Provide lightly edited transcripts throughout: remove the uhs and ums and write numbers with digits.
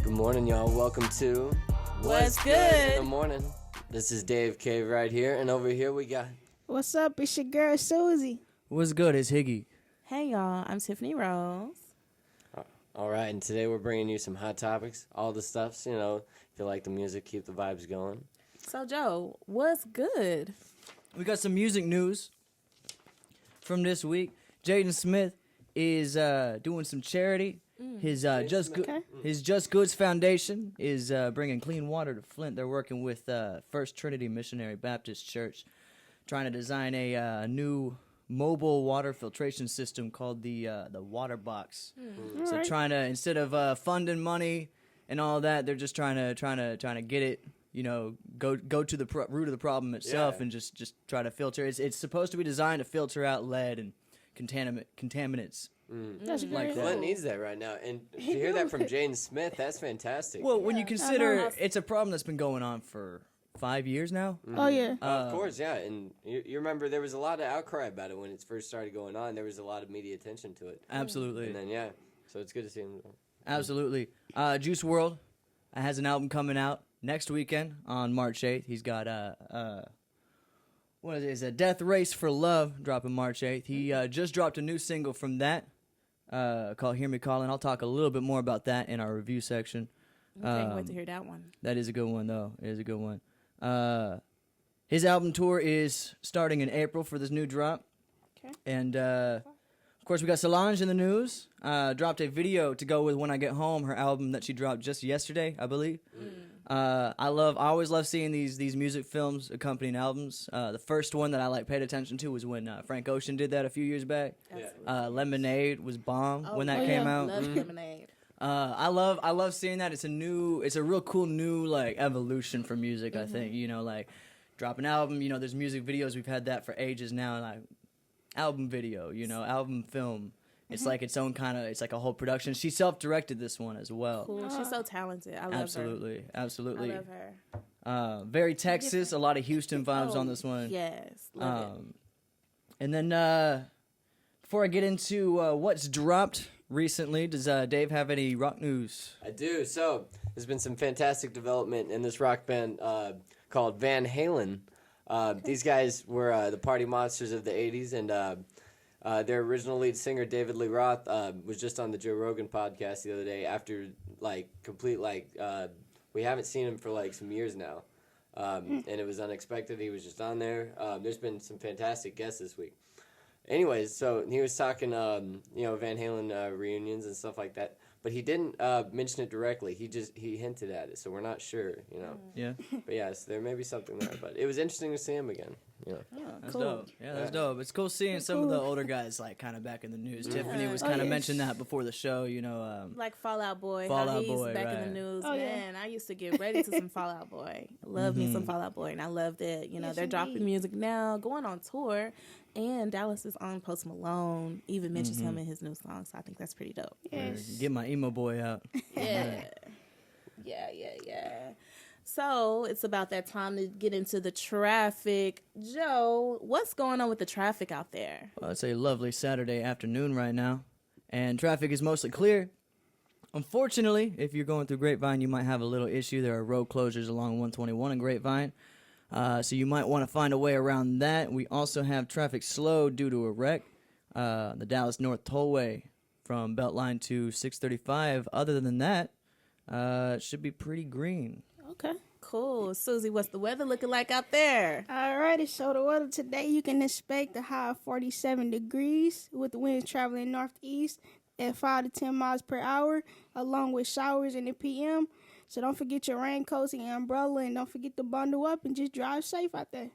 Good morning, y'all. Welcome to What's Good in the Morning. This is Dave Cave right here, and over here we got... What's up? It's your girl, Suzzy. What's good? It's Higgy. Hey, y'all. I'm Tiffany Rose. All right, and today we're bringing you some hot topics, all the stuffs, you know, if you like the music, keep the vibes going. So, Joe, what's good? We got some music news from this week. Jaden Smith is doing some charity. His Just Goods Foundation is bringing clean water to Flint. They're working with First Trinity Missionary Baptist Church, trying to design a new mobile water filtration system called the Water Box. So right. trying to, instead of funding money and all that, they're just trying to get it. You know, go to the root of the problem itself, and just try to filter. It's supposed to be designed to filter out lead and contaminants. That's Like great. that. Flint needs that right now, and to hear that from Jaden Smith, that's fantastic. Well, when you consider it's a problem that's been going on for 5 years now. Oh, yeah. Of course, yeah, and you remember there was a lot of outcry about it when it first started going on. There was a lot of media attention to it. Absolutely. And then, so it's good to see him. Absolutely. Juice WRLD has an album coming out next weekend on March 8th. He's got what is it? Death Race for Love dropping March 8th. He just dropped a new single from that called Hear Me Calling. I'll talk a little bit more about that in our review section. Can't wait to hear that one. That is a good one, though. It is a good one. His album tour is starting in April for this new drop. Okay. And, of course, we got Solange in the news. Dropped a video to go with When I Get Home, her album that she dropped just yesterday, I believe. I always love seeing these music films accompanying albums. The first one that I paid attention to was when Frank Ocean did that a few years back. Lemonade was bomb when that came out. Love Lemonade. I love seeing that. It's a real cool new evolution for music. I think drop an album. There's music videos. We've had that for ages now. Album video. Album film. It's like its own kind of. It's like a whole production. She self-directed this one as well. Cool. She's so talented. I love Absolutely. her. I love her. Very Texas. A lot of Houston vibes on this one. Yes. Love it. And then before I get into what's dropped recently, does Dave have any rock news? I do. So there's been some fantastic development in this rock band called Van Halen. These guys were the party monsters of the 80s, and their original lead singer, David Lee Roth, was just on the Joe Rogan podcast the other day after, we haven't seen him for, some years now. And it was unexpected. He was just on there. There's been some fantastic guests this week. Anyways, so he was talking, Van Halen reunions and stuff like that. But he didn't mention it directly. He hinted at it, so we're not sure, Yeah. But yes, there may be something there. But it was interesting to see him again. That's cool. dope. Yeah, that's dope. It's cool seeing some of the older guys kind of back in the news. Tiffany was kind of mentioning that before the show. Like Fall Out Boy. Fall how Out he's Boy, back right. in the news. Oh, yeah. Man, I used to get ready to some Fall Out Boy. Love me some Fall Out Boy, and I loved it. They're dropping music now, going on tour. And Dallas is on Post Malone. Even mentions him in his new song, so I think that's pretty dope. Yes. Get my emo boy out. Yeah. So it's about that time to get into the traffic. Joe, what's going on with the traffic out there? Well, it's a lovely Saturday afternoon right now, and traffic is mostly clear. Unfortunately, if you're going through Grapevine, you might have a little issue. There are road closures along 121 in Grapevine, so you might want to find a way around that. We also have traffic slow due to a wreck. The Dallas North Tollway from Beltline to 635. Other than that, it should be pretty green. Okay. Cool. Suzzy, what's the weather looking like out there? Alrighty, so the weather today, you can expect a high of 47 degrees with the winds traveling northeast at 5 to 10 miles per hour, along with showers in the PM. So don't forget your raincoats and your umbrella, and don't forget to bundle up and just drive safe out there.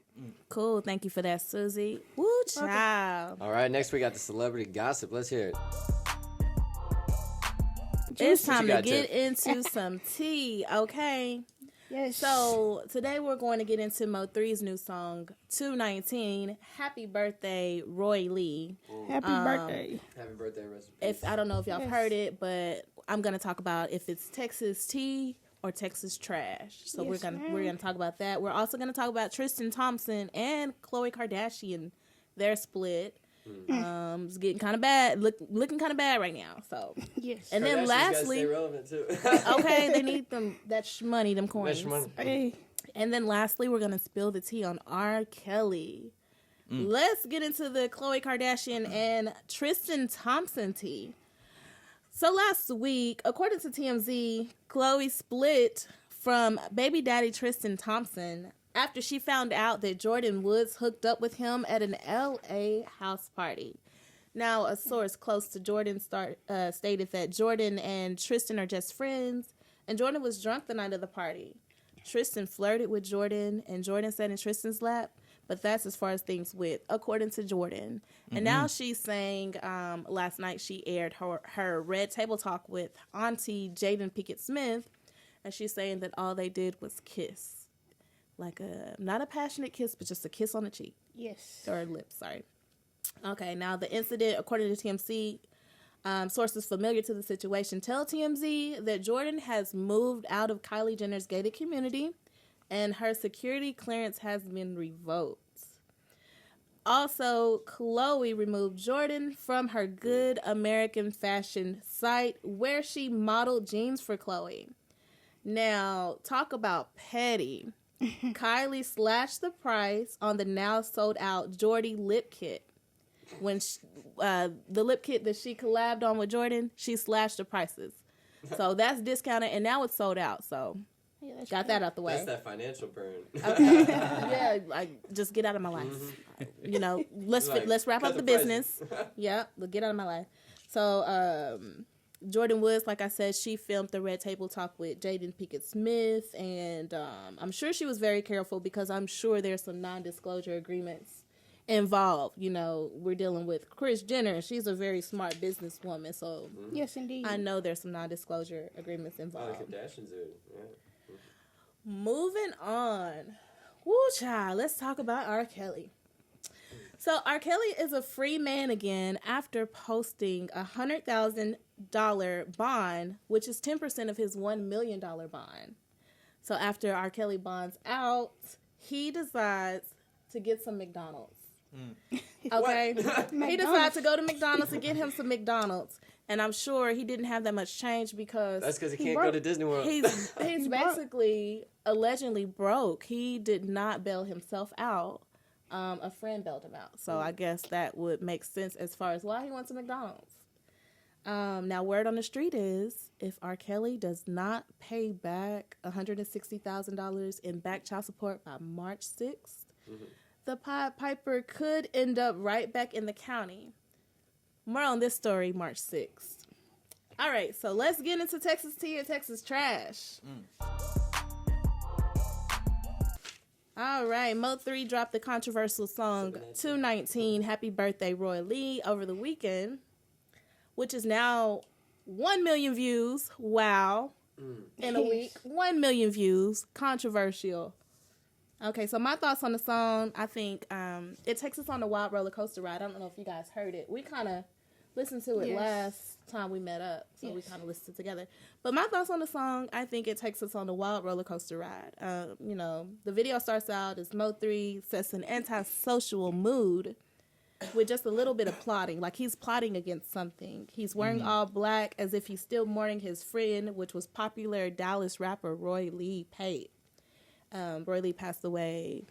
Cool. Thank you for that, Suzzy. Woo, child. All right, next we got the celebrity gossip. Let's hear it. It's time to got, get Tiff? into some tea, okay? Yes. So today we're going to get into Mo3's new song, 219. Happy birthday, Roy Lee. Happy birthday. Happy birthday, rest If I don't know if y'all have heard it, but I'm gonna talk about if it's Texas tea or Texas trash. So Yes, we're gonna talk about that. We're also gonna talk about Tristan Thompson and Khloe Kardashian, their split. It's getting kind of bad, looking kind of bad right now. So Yes. and then Kardashians gotta lastly, stay relevant too. okay, they need that money, them coins. Money. Hey. And then lastly, we're gonna spill the tea on R. Kelly. Let's get into the Khloe Kardashian and Tristan Thompson tea. So last week, according to TMZ, Khloe split from baby daddy Tristan Thompson after she found out that Jordan Woods hooked up with him at an LA house party. Now, a source close to Jordan stated that Jordan and Tristan are just friends, and Jordan was drunk the night of the party. Tristan flirted with Jordan, and Jordan sat in Tristan's lap, but that's as far as things went, according to Jordan. And now she's saying last night she aired her Red Table Talk with Auntie Jaden Pinkett Smith, and she's saying that all they did was kiss. Like not a passionate kiss, but just a kiss on the cheek. Yes. Or lips, sorry. Okay, now the incident, according to TMZ, sources familiar to the situation tell TMZ that Jordan has moved out of Kylie Jenner's gated community and her security clearance has been revoked. Also, Khloe removed Jordan from her Good American Fashion site where she modeled jeans for Khloe. Now, talk about petty. Kylie slashed the price on the now sold out Jordy lip kit. When the lip kit that she collabed on with Jordan, she slashed the prices. So that's discounted, and now it's sold out. So got that out the way. That's that financial burn. Okay. Yeah, like just get out of my life. You know, let's wrap up the business. Yeah, get out of my life. So Jordan Woods, like I said, she filmed the Red Table Talk with Jaden Pinkett Smith, and I'm sure she was very careful because I'm sure there's some non-disclosure agreements involved. You know, we're dealing with Kris Jenner. She's a very smart businesswoman, so yes, indeed. I know there's some non-disclosure agreements involved. Oh, the Kardashians are, yeah. Moving on. Woo, child. Let's talk about R. Kelly. So R. Kelly is a free man again after posting a $100,000 bond, which is 10% of his $1 million bond. So after R. Kelly bonds out, he decides to get some McDonald's. Okay? He decides to go to McDonald's and get him some McDonald's. And I'm sure he didn't have that much change because... That's because he can't go to Disney World. He's basically allegedly broke. He did not bail himself out. A friend bailed him out. So I guess that would make sense as far as why he wants a McDonald's. Now, word on the street is if R. Kelly does not pay back $160,000 in back child support by March 6th, the Pied Piper could end up right back in the county. More on this story March 6th. All right, so let's get into Texas tea or Texas trash. All right, Mo3 dropped the controversial song 219 Happy Birthday Roy Lee over the weekend, which is now 1 million views. Wow. In a week. 1 million views. Controversial. Okay, so my thoughts on the song, I think it takes us on a wild roller coaster ride. I don't know if you guys heard it. We kind of listened to it last time we met up, so we kind of listened together. But my thoughts on the song, I think it takes us on a wild roller coaster ride. You know, the video starts out as Mo3 sets an antisocial mood with just a little bit of plotting. Like he's plotting against something. He's wearing all black as if he's still mourning his friend, which was popular Dallas rapper Roy Lee Pate. Roy Lee passed away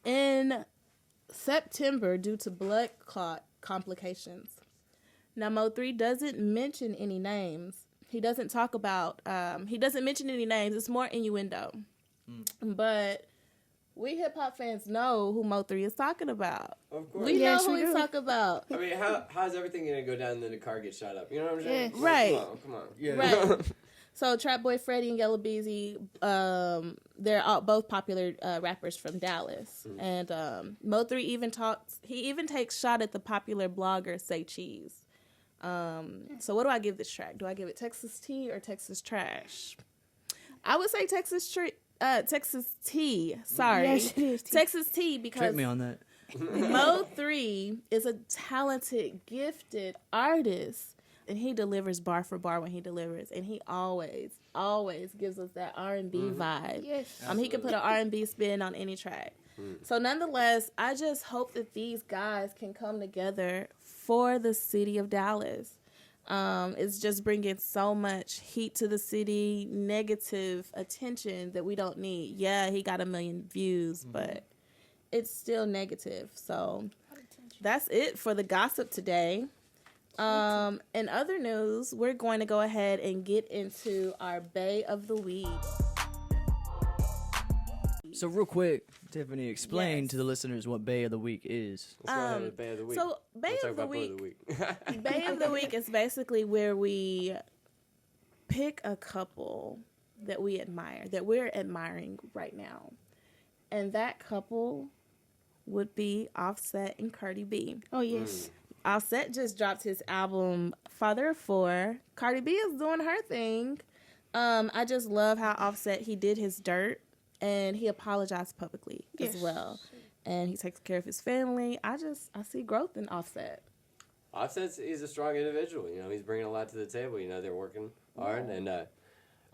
in September due to blood clot complications. Now, Mo3 doesn't mention any names. He doesn't talk about, he doesn't mention any names. It's more innuendo. But we hip-hop fans know who Mo3 is talking about. Of course. We know who he's talking about. I mean, how's everything going to go down and then the car gets shot up? You know what I'm saying? Yes. Right. Come on. Yeah. Right. So Trap Boy Freddy and Yellow Beezy, they're both popular rappers from Dallas. And Mo3 even takes shot at the popular blogger Say Cheese. So what do I give this track? Do I give it Texas tea or Texas trash? I would say Texas tea. Sorry. Yes, it is tea. Texas tea because Trick me on that. Mo3 is a talented, gifted artist. And he delivers bar for bar when he delivers. And he always gives us that R&B vibe. Yes. He can put an R&B spin on any track. So nonetheless, I just hope that these guys can come together for the city of Dallas. It's just bringing so much heat to the city, negative attention that we don't need. Yeah, he got 1 million views, but it's still negative. So that's it for the gossip today. In other news, we're going to go ahead and get into our Bay of the Week. So real quick, Tiffany, explain to the listeners what Bay of the Week is. Let's go ahead with Bay of the Week. So Bay Let's of talk the about Week. Bay of the Week. Bay of the Week is basically where we pick a couple that we admire, that we're admiring right now. And that couple would be Offset and Cardi B. Oh, yes. Offset just dropped his album, Father of Four. Cardi B is doing her thing. I just love how Offset, he did his dirt, and he apologized publicly as well. And he takes care of his family. I see growth in Offset. He's a strong individual. You know, he's bringing a lot to the table. You know, they're working hard, and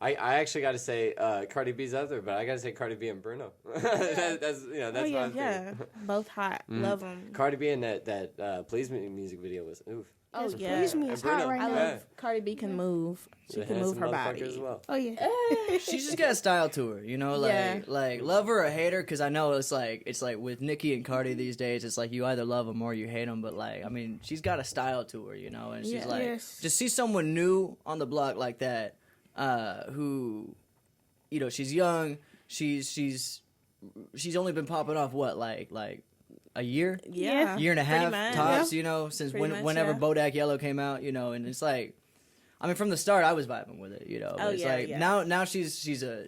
I actually got to say Cardi B's out there, but I got to say Cardi B and Bruno. That's my favorite. Both hot. Love them. Cardi B in that Please Me music video was oof. Oh Yes, yeah. Please Me is hot right I now. love Cardi B can move. She can move her body as well. Oh, yeah. She's just got a style to her, you know, like love her or hate her, because I know it's like with Nicki and Cardi these days, it's like you either love them or you hate them, but like, I mean, she's got a style to her, you know, and she's like, to see someone new on the block like that, who, you know, she's young, she's only been popping off, what, like a year? Yeah. Year and a half, much. tops, you know, since whenever Bodak Yellow came out, you know, and it's like, I mean, from the start, I was vibing with it, you know. But it's like now she's a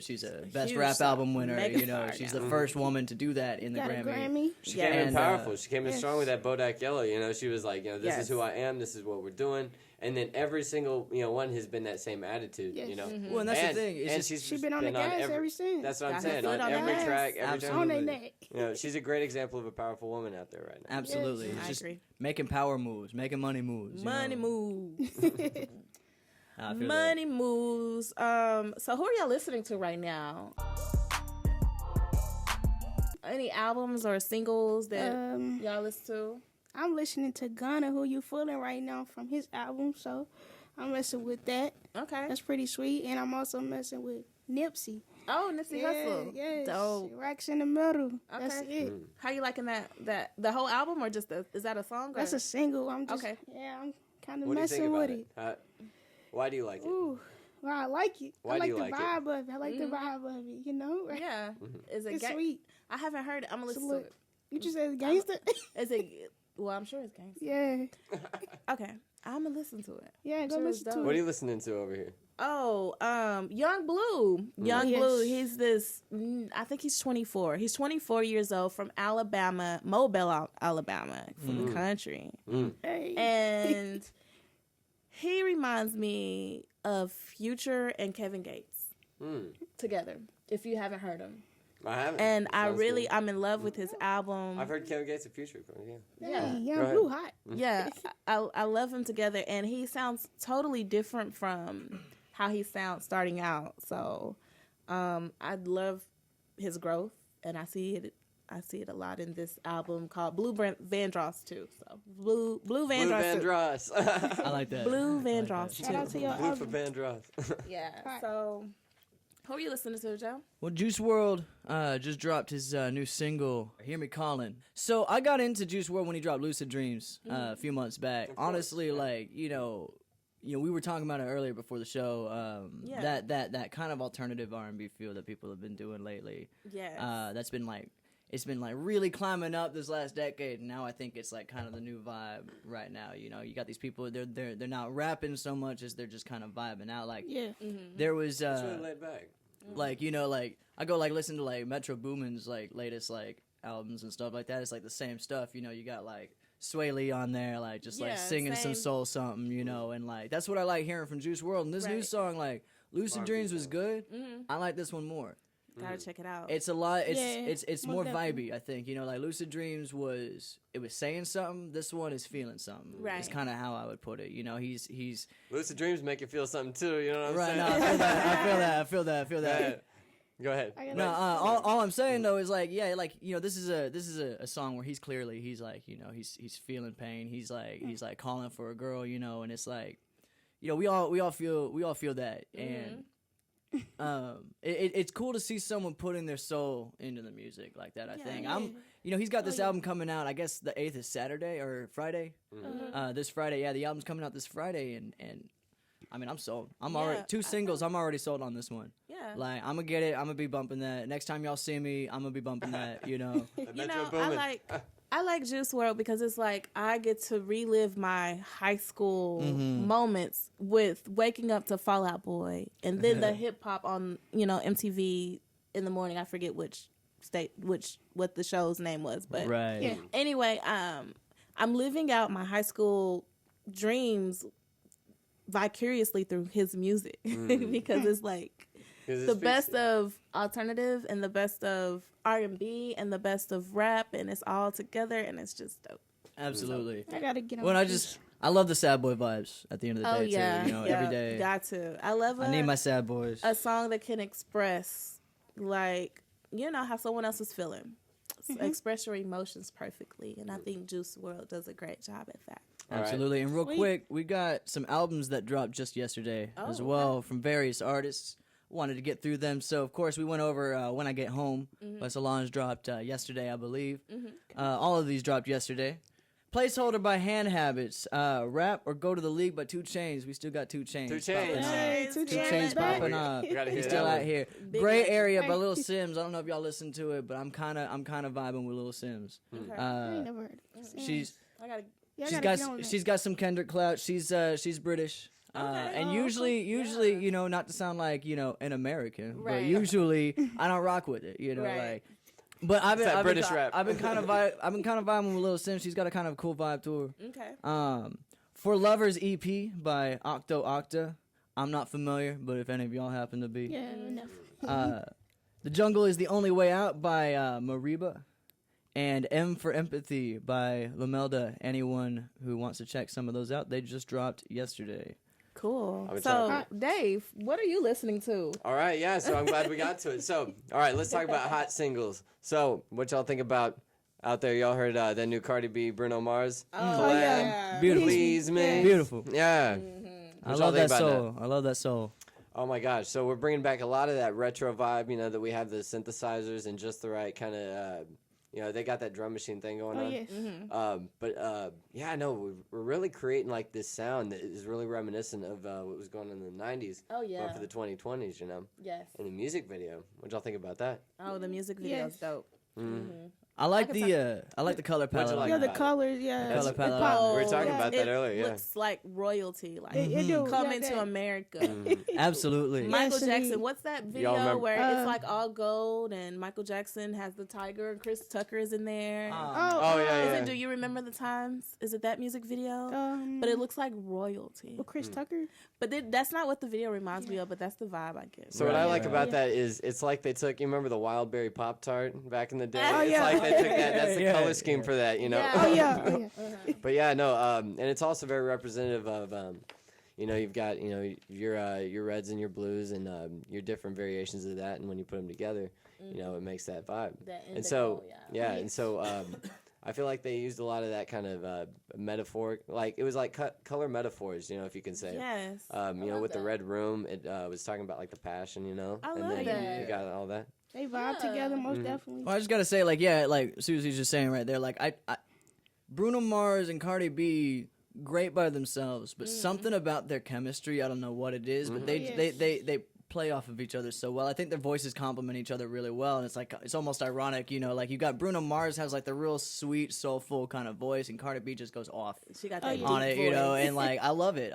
best Huge rap star. album winner, Mega you know. star She's now. the first woman to do that in the Got a Grammy. Grammy. She came in And, powerful. She came in strong with that Bodak Yellow. You know, she was like, you know, this Yes. is who I am. This is what we're doing. And then every single, you know, one has been that same attitude. Yes. You know. Well, and that's the thing. It's just, She's been on the gas ever since. That's what I'm Got her saying. foot On on the every gas. track, every on their Absolutely. neck. You know, she's a great example of a powerful woman out there right now. absolutely. Yes. It's I just agree. making power moves, making money moves. Money moves. I feel Money moves. So who are y'all listening to right now? Any albums or singles that y'all listen to? I'm listening to Gunna, Who You Feeling right now, from his album, so I'm messing with that. Okay. That's pretty sweet, and I'm also messing with Nipsey. Oh, Nipsey Hussle. Yes. Dope. Racks in the Middle. That's Okay. it. How you liking that the whole album or just is that a song? Or? That's a single. I'm just Okay. I'm kind of What do you think messing about with it? Why do you like it? Ooh, well, I like it. Why I do like you the like it? vibe of it. I like the vibe of it. You know, Yeah. Is it it's sweet. I haven't heard it. I'm gonna It's a listen to look. it. You just said gangster. Is it? Well, I'm sure it's gangster. Yeah, Okay, I'm gonna listen to it. yeah. Go Sure it's listen to dope. What are it. you listening to over here? Oh, Young Blue. Young Yes. Blue. He's this. I think he's 24. He's 24 years old from Alabama, Mobile, Alabama, from the country, Hey. and he reminds me of Future and Kevin Gates together. If you haven't heard him, I haven't. and Sounds good. I'm in love with his album. I've heard Kevin Gates of Future. Yeah. Yeah. Hey, Young Go ahead. Blue hot. Yeah, I love him together, and he sounds totally different from how he sounds starting out. So, I love his growth, and I see it a lot in this album called Blue Vandross too. So Blue Vandross. Blue Vandross. I like that. Blue Vandross Shout out too. to your Blue for album. Vandross. Yeah. Right. So, who are you listening to, Joe? Well, Juice WRLD just dropped his new single, Hear Me Calling. So I got into Juice WRLD when he dropped Lucid Dreams a few months back. Honestly, like, you know, we were talking about it earlier before the show. Yeah. That kind of alternative R&B feel that people have been doing lately. Yes. That's been like, it's been like really climbing up this last decade, and now I think it's like kind of the new vibe right now. You know, you got these people, they're not rapping so much as they're just kind of vibing out. Like, Yeah. there was It's really laid back. like, you know, like I go like listen to like Metro Boomin's like latest like albums and stuff like that. It's like the same stuff, you know. You got like Sway Lee on there, like just like Yeah, singing some same. soul something, you know, and like that's what I like hearing from Juice WRLD. And this new Right. song, like Lucid R&B Dreams, was song. good. I like this one more. Gotta check it out. It's a lot. It's Yeah, it's most more definitely. vibey. I think, you know, like Lucid Dreams was saying something. This one is feeling something. Right. It's kind of how I would put it. You know, he's Lucid dreams make you feel something too. You know what I'm right. saying? No, I feel that. I feel that. Yeah. Go ahead. No, all I'm saying though is like, yeah, like this is a song where he's clearly like, he's feeling pain. He's like calling for a girl, and it's like, we all feel that, and it's cool to see someone putting their soul into the music like that. I think he's got this album coming out. I guess the 8th is Saturday or Friday. This Friday, yeah, the album's coming out this Friday, and I mean, I'm sold. I'm already 2 singles. I'm already sold on this one. Yeah. Like, I'm gonna get it. I'm gonna be bumping that. Next time y'all see me, I'm gonna be bumping that. I like Juice WRLD because it's like I get to relive my high school moments with waking up to Fall Out Boy and then the hip hop on MTV in the morning. I forget what the show's name was, but right. Yeah. Anyway, I'm living out my high school dreams vicariously through his music because it's like the best of alternative and the best of R&B and the best of rap, and it's all together, and it's just dope. Absolutely. I gotta get on. Well, I love the sad boy vibes at the end of the day too. Every day. Got to. I need my sad boys. A song that can express, like, how someone else is feeling. Express your emotions perfectly, and I think Juice WRLD does a great job at that. Absolutely. And real quick, we got some albums that dropped just yesterday as well from various artists. Wanted to get through them, so of course we went over When I Get Home by Solange dropped yesterday, I believe. All of these dropped yesterday. Placeholder by Hand Habits, Rap or Go to the League by 2 Chainz. We still got 2 Chainz. 2 Chainz. Hey, 2 Chainz popping up. He's still out here. Gray Area by Lil Sims. I don't know if y'all listen to it, but I'm kind of vibing with Lil Sims. I ain't never heard it. She's got some Kendrick clout. She's British. And usually, not to sound like, an American, but usually I don't rock with it, like. But I've been kind of vibing with Lil Sim. She's got a kind of cool vibe to her. Okay. For Lovers EP by Octo Octa. I'm not familiar, but if any of y'all happen to be. Yeah, enough. The Jungle is the Only Way Out by Mariba. And M for Empathy by Lamelda. Anyone who wants to check some of those out, they just dropped yesterday. Cool. So, Dave, what are you listening to? All right, yeah, so I'm glad we got to it. So, all right, let's talk about hot singles. So, what y'all think about out there? Y'all heard that new Cardi B, Bruno Mars? Oh, yeah. Beautiful. Please, me. Beautiful. Yeah. I love that soul. Oh, my gosh. So, we're bringing back a lot of that retro vibe, that we have the synthesizers and just the right kind of... they got that drum machine thing going on. Yes. We're really creating like this sound that is really reminiscent of what was going on in the 90s. Oh, yeah. But for the 2020s, Yes. And the music video. What'd y'all think about that? Oh, the music video is dope. I like the color palette. like Yeah, the about it? colors, yeah. The color palette. We were talking about that earlier, yeah. It looks like royalty. Like, It do. coming to America. Absolutely. Michael Yes, Jackson, indeed. what's that Y'all video remember- where it's like all gold and Michael Jackson has the tiger and Chris Tucker is in there? yeah. Do you remember the times? Is it that music video? But it looks like royalty. With Chris Tucker? But that's not what the video reminds me of, but that's the vibe I get. So what I like about that is it's like they took, you remember the Wildberry Pop-Tart back in the day? Oh, It's yeah. like they took that, that's the Yeah. color scheme for that, Yeah. Oh, yeah. But yeah, no, and it's also very representative of, you've got, your reds and your blues and your different variations of that, and when you put them together, it makes that vibe. That And so, indigo, and so I feel like they used a lot of that kind of metaphoric, like it was like color metaphors, if you can say. Yes. With the red room, it was talking about like the passion, I and love then that. you got all that. They vibe together, most definitely. Well, I just gotta say, like Susie's just saying right there, like I Bruno Mars and Cardi B, great by themselves, but something about their chemistry, I don't know what it is, but they play off of each other so well. I think their voices complement each other really well, and it's almost ironic, like you got Bruno Mars has like the real sweet, soulful kind of voice, and Cardi B just goes off She got that on deep it, voice. and like I love it,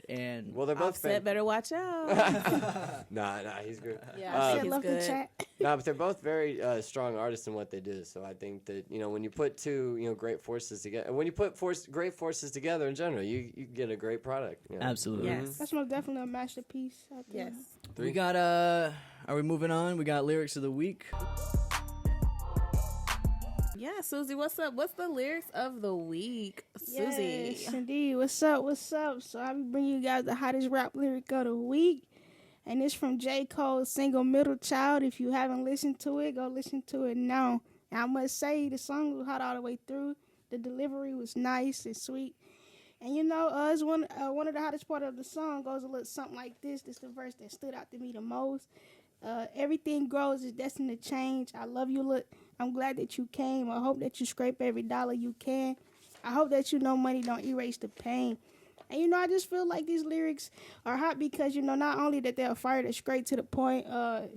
and Well, they're both Offset better watch out. Nah, he's good. Yeah, I think Said he's love the good. chat. No, but they're both very strong artists in what they do. So I think that when you put two great forces together, when you put great forces together in general, you get a great product. absolutely. Yes. That's most definitely a masterpiece out there. Yes. We got are we moving on? We got lyrics of the week. Yeah, Susie, what's up? What's the lyrics of the week? Susie. Yes, indeed. What's up? So I'll be bringing you guys the hottest rap lyric of the week. And it's from J. Cole's single Middle Child. If you haven't listened to it, go listen to it now. And I must say, the song was hot all the way through. The delivery was nice and sweet. And you know, it's one of the hottest part of the song goes a little something like this. This is the verse that stood out to me the most. Everything grows is destined to change. I love you. Look, I'm glad that you came. I hope that you scrape every dollar you can. I hope that you know money don't erase the pain. And, you know, I just feel like these lyrics are hot because, you know, not only that they're fire, they're straight to the point,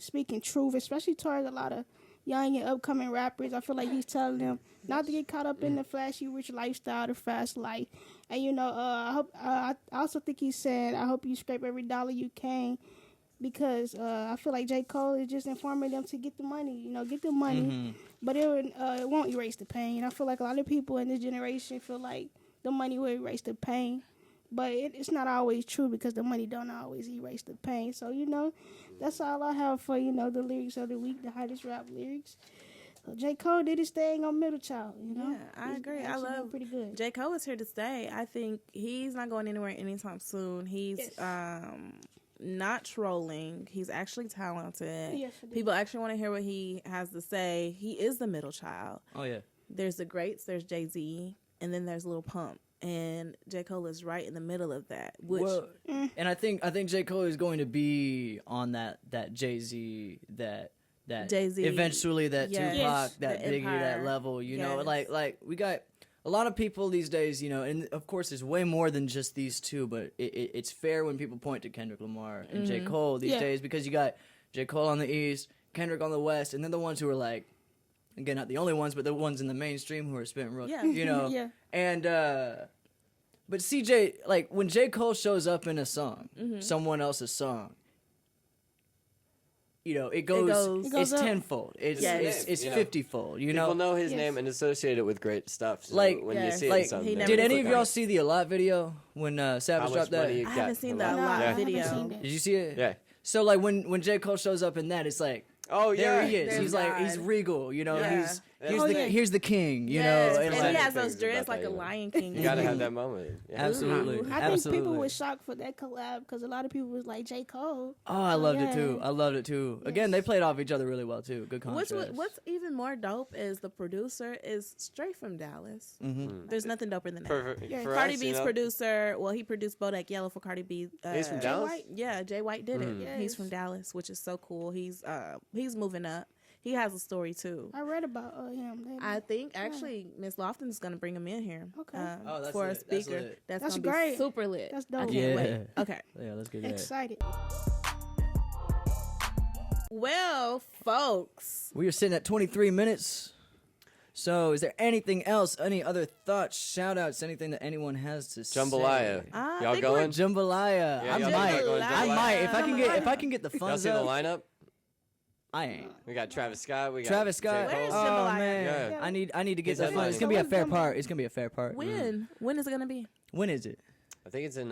speaking truth, especially towards a lot of young and upcoming rappers. I feel like he's telling them not to get caught up in the flashy rich lifestyle, the fast life. And, you know, I also think he's saying, I hope you scrape every dollar you can, because I feel like J. Cole is just informing them to get the money, you know, get the money, but it won't erase the pain. I feel like a lot of people in this generation feel like the money will erase the pain. But it's not always true because the money don't always erase the pain. So, you know, that's all I have for, you know, the lyrics of the week, the hottest rap lyrics. So J. Cole did his thing on Middle Child, you know? Yeah, I agree. I love pretty good. J. Cole is here to stay. I think he's not going anywhere anytime soon. He's not trolling. He's actually talented. Yes, People actually want to hear what he has to say. He is the middle child. Oh yeah. There's the greats, there's Jay-Z, and then there's Lil Pump. And J. Cole is right in the middle of that. Which, and I think J. Cole is going to be on that Jay-Z, that Jay-Z, eventually that yes. Tupac, that The Biggie, Empire. that level, you know, Yes. like we got a lot of people these days, you know, and of course there's way more than just these two, but it's fair when people point to Kendrick Lamar and J. Cole these days, because you got J. Cole on the East, Kendrick on the West, and then the ones who are like, again, not the only ones, but the ones in the mainstream who are spitting real, you know, Yeah. and but CJ, like when J. Cole shows up in a song, someone else's song, you know, it goes it's up. tenfold, it's You know, 50-fold, you People know. know his name and associate it with great stuff. So Like- when you Yes. see it Like, in something, he never Did did any of click y'all on it. see the A Lot video when how Savage much dropped that? money you I got haven't seen for the that? lot I haven't video. seen that. Did you see it? Yeah. So like when J. Cole shows up in that, it's like, Oh there yeah. he is. There's He's like, he's God. regal, you know. Yeah. Here's the king, you Yes, know. and like- he has those things about dreads like that, a you know. Lion King. You gotta have that moment. Yeah. Absolutely, I think absolutely. people were shocked for that collab because a lot of people was like, J. Cole. Oh, I loved it yeah. too. I loved it too. Again, they played off each other really well too. Good contrast. What's even more dope is the producer is straight from Dallas. There's nothing doper than that. Perfect. Yeah. For Cardi us, B's you know, producer, well, he produced Bodak Yellow for Cardi B. He's from Jay Dallas? White? Yeah, Jay White did it. Yes. He's from Dallas, which is so cool. He's moving up. He has a story too. I read about him. I think actually Miss Lofton's gonna bring him in here. Okay. Oh, that's for a lit. That's speaker. lit. That's That's gonna great. be super lit. That's I dope. can't wait. Yeah. Okay. Yeah, let's get that. Excited. Well, folks, We are sitting at 23 minutes. So, is there anything else? Any other thoughts, shout outs, anything that anyone has to Jambalaya. say? I Y'all think going? Jambalaya. Yeah, I y'all might. think about going I jambalaya? might. If I can get the Y'all funds see the up, lineup? I ain't. We got Travis Scott. We got Travis J. Scott. Where's Cole. Oh Jambalaya? man, Yeah. I need to get He's that funds. It's headlining. gonna be a So fair is part. It's gonna be a fair part. when is it gonna be? When is it? I think it's in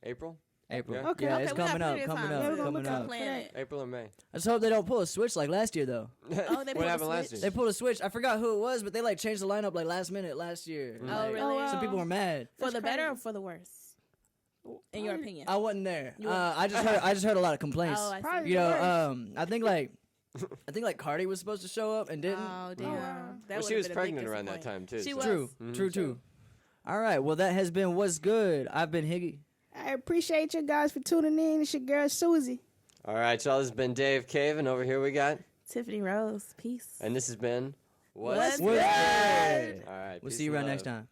April. April. Yeah. Okay. Yeah, Okay, it's we got coming up. plenty of Coming time. up. Yeah, we're gonna Coming look out up. for Plan that. it. April or May. I just hope they don't pull a switch like last year though. Oh, they What pulled a happened last switch? year? They pulled a switch. I forgot who it was, but they like changed the lineup like last minute last year. Oh, Like, really? Oh, wow. Some people were mad. For That's the better crazy. or for the worse? In your opinion? I wasn't there. You were- I just heard a lot of complaints. Oh, I see. Probably You the know, worst. I think like Cardi was supposed to show up and didn't. Oh, damn. wow. That Well, would've she was been a big pregnant around that time disappointment. too. She so- was. True, true. All right, well that has been What's Good. I've been Higgy. I appreciate you guys for tuning in. It's your girl, Suzzy. All right, y'all. This has been Dave Cave, and over here we got, Tiffany Rose, peace. and this has been What's What's Good? Good? All right. We'll peace see you and around next love. time.